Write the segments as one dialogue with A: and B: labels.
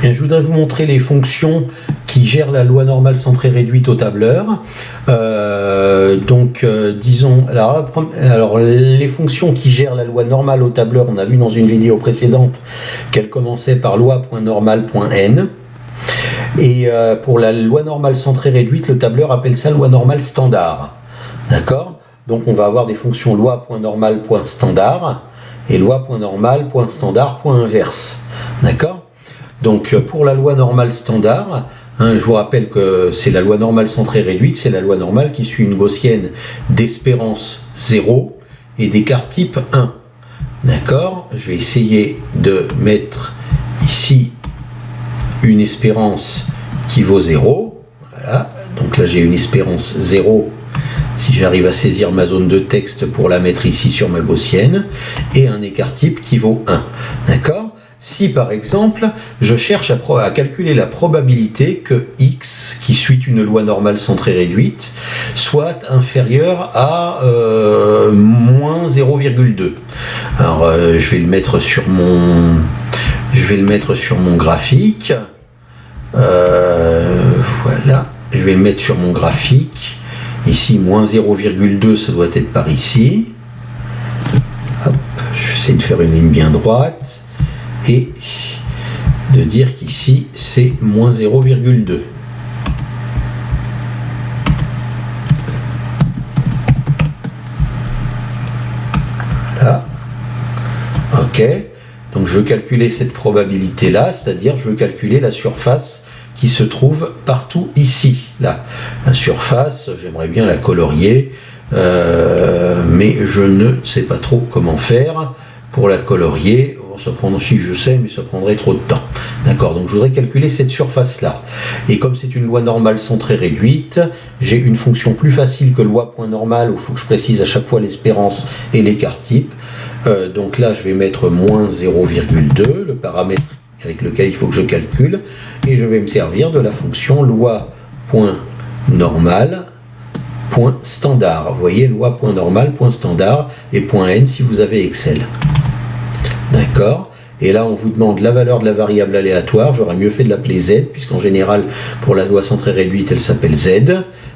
A: Bien, je voudrais vous montrer les fonctions qui gèrent la loi normale centrée réduite au tableur. Disons, alors les fonctions qui gèrent la loi normale au tableur, on a vu dans une vidéo précédente qu'elle commençait par loi.normale.n. Et pour la loi normale centrée réduite, le tableur appelle ça loi normale standard. D'accord ? Donc on va avoir des fonctions loi.normale.standard et loi.normale.standard.inverse. D'accord ? Donc pour la loi normale standard, je vous rappelle que c'est la loi normale centrée réduite, c'est la loi normale qui suit une gaussienne d'espérance 0 et d'écart type 1. D'accord ? Je vais essayer de mettre ici une espérance qui vaut 0. Voilà. Donc là j'ai une espérance 0 si j'arrive à saisir ma zone de texte pour la mettre ici sur ma gaussienne, et un écart type qui vaut 1. D'accord ? Si par exemple, je cherche à calculer la probabilité que x, qui suit une loi normale centrée réduite, soit inférieur à moins 0,2. Alors je vais le mettre sur mon graphique. Voilà, je vais le mettre sur mon graphique. Ici, moins 0,2, ça doit être par ici. Hop, j'essaie de faire une ligne bien droite. Et de dire qu'ici, c'est moins 0,2. Voilà. OK. Donc, je veux calculer cette probabilité-là, c'est-à-dire je veux calculer la surface qui se trouve partout ici. Là, la surface, j'aimerais bien la colorier, mais je ne sais pas trop comment faire pour la colorier. Ça prend aussi, je sais, mais ça prendrait trop de temps. D'accord, donc je voudrais calculer cette surface-là. Et comme c'est une loi normale centrée réduite, j'ai une fonction plus facile que loi.normale, où il faut que je précise à chaque fois l'espérance et l'écart type. Donc là, je vais mettre moins 0,2, le paramètre avec lequel il faut que je calcule, et je vais me servir de la fonction loi.normale.standard. Vous voyez, loi.normale.standard et .n si vous avez Excel. D'accord ? Et là, on vous demande la valeur de la variable aléatoire. J'aurais mieux fait de l'appeler z, puisqu'en général, pour la loi centrée réduite, elle s'appelle z.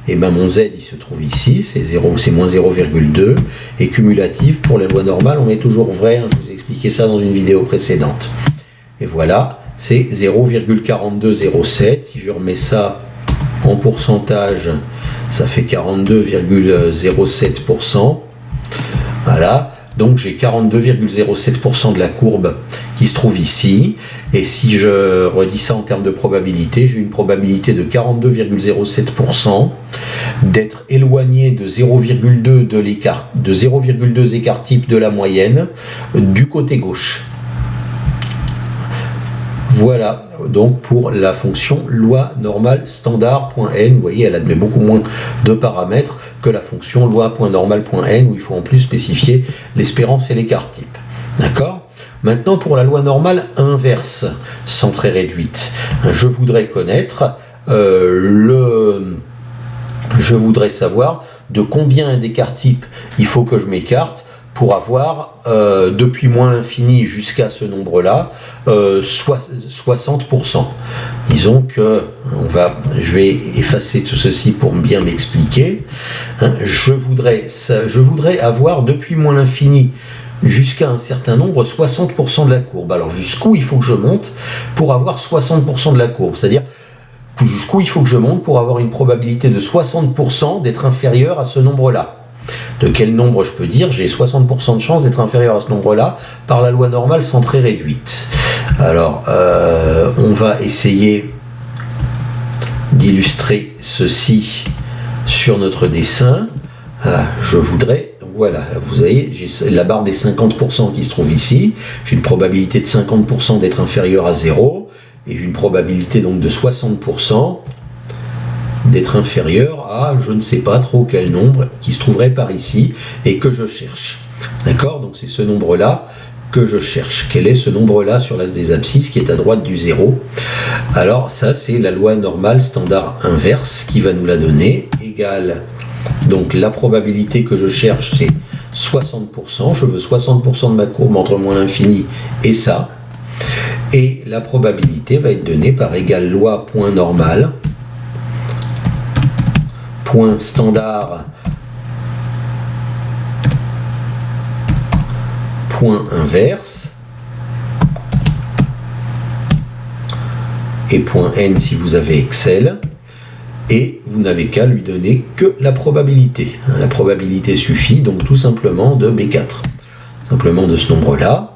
A: Et bien, mon z, il se trouve ici, c'est moins 0,2. Et cumulatif, pour les lois normales, on met toujours vrai. Je vous ai expliqué ça dans une vidéo précédente. Et voilà, c'est 0,4207. Si je remets ça en pourcentage, ça fait 42,07%. Voilà. Donc j'ai 42,07% de la courbe qui se trouve ici. Et si je redis ça en termes de probabilité, j'ai une probabilité de 42,07% d'être éloigné de 0,2 de l'écart, de 0,2 écart type de la moyenne du côté gauche. Voilà, donc pour la fonction loi normale standard.n, vous voyez, elle admet beaucoup moins de paramètres que la fonction loi.normale.n, où il faut en plus spécifier l'espérance et l'écart type. D'accord ? Maintenant, pour la loi normale inverse, centrée réduite, je voudrais connaître je voudrais savoir de combien d'écart type il faut que je m'écarte pour avoir, depuis moins l'infini jusqu'à ce nombre-là, 60%. Disons que, je vais effacer tout ceci pour bien m'expliquer. Je voudrais avoir, depuis moins l'infini jusqu'à un certain nombre, 60% de la courbe. Alors jusqu'où il faut que je monte pour avoir 60% de la courbe ? C'est-à-dire, jusqu'où il faut que je monte pour avoir une probabilité de 60% d'être inférieur à ce nombre-là ? De quel nombre je peux dire j'ai 60% de chance d'être inférieur à ce nombre-là par la loi normale centrée réduite. Alors, on va essayer d'illustrer ceci sur notre dessin. Je voudrais, voilà, vous voyez, j'ai la barre des 50% qui se trouve ici. J'ai une probabilité de 50% d'être inférieur à 0 et j'ai une probabilité donc de 60% d'être inférieur à je ne sais pas trop quel nombre qui se trouverait par ici et que je cherche. D'accord ? Donc c'est ce nombre-là que je cherche. Quel est ce nombre-là sur l'axe des abscisses qui est à droite du 0 ? Alors ça, c'est la loi normale standard inverse qui va nous la donner, égale, donc la probabilité que je cherche, c'est 60%. Je veux 60% de ma courbe entre moins l'infini et ça. Et la probabilité va être donnée par égal loi point normal, point standard, point inverse, et point n si vous avez Excel, et vous n'avez qu'à lui donner que la probabilité. La probabilité suffit donc tout simplement de B4, simplement de ce nombre-là,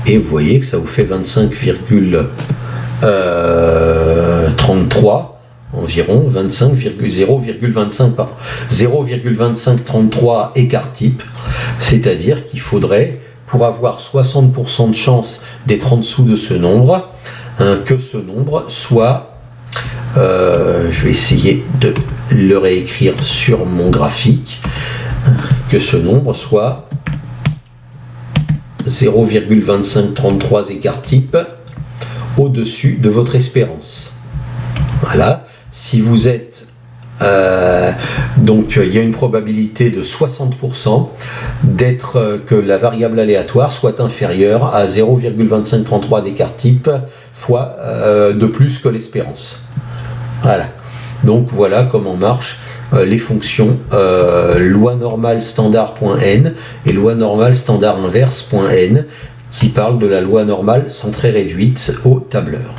A: et vous voyez que ça vous fait 25,33 environ, 0,2533 écart type, c'est-à-dire qu'il faudrait, pour avoir 60% de chance d'être en dessous de ce nombre, que ce nombre soit, je vais essayer de le réécrire sur mon graphique, que ce nombre soit 0,2533 écart type au-dessus de votre espérance. Voilà, si vous êtes donc il y a une probabilité de 60% d'être que la variable aléatoire soit inférieure à 0,2533 d'écart type fois de plus que l'espérance. Voilà, donc voilà comment marchent les fonctions loi normale standard.n et loi normale standard inverse.n qui parlent de la loi normale centrée réduite au tableur.